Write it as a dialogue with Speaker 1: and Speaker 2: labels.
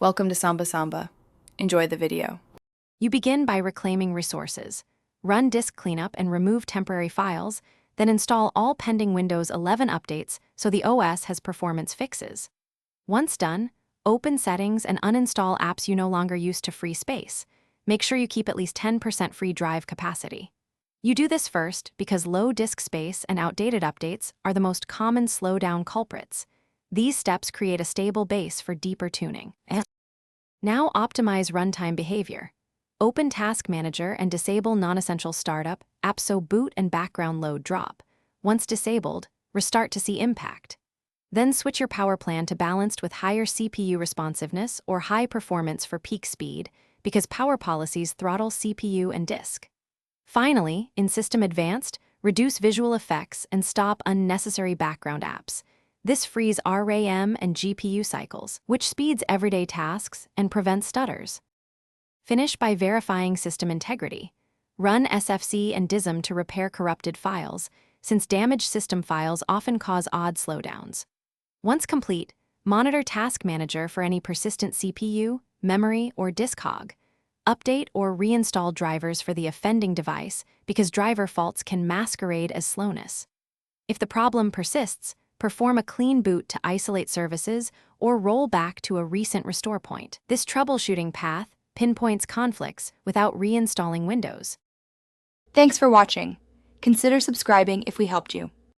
Speaker 1: Welcome to Samba Samba. Enjoy the video.
Speaker 2: You begin by reclaiming resources. Run disk cleanup and remove temporary files, then install all pending Windows 11 updates so the OS has performance fixes. Once done, open settings and uninstall apps you no longer use to free space. Make sure you keep at least 10% free drive capacity. You do this first because low disk space and outdated updates are the most common slowdown culprits. These steps create a stable base for deeper tuning. Now optimize runtime behavior. Open Task Manager and disable non-essential startup, apps so boot and background load drop. Once disabled, restart to see impact. Then switch your power plan to balanced with higher CPU responsiveness or high performance for peak speed, because power policies throttle CPU and disk. Finally, in System Advanced, reduce visual effects and stop unnecessary background apps. This frees RAM and GPU cycles, which speeds everyday tasks and prevents stutters. Finish by verifying system integrity. Run SFC and DISM to repair corrupted files, since damaged system files often cause odd slowdowns. Once complete, monitor Task Manager for any persistent CPU, memory, or disk hog. Update or reinstall drivers for the offending device because driver faults can masquerade as slowness. If the problem persists, perform a clean boot to isolate services or roll back to a recent restore point. This troubleshooting path pinpoints conflicts without reinstalling Windows.
Speaker 1: Thanks for watching. Consider subscribing if we helped you.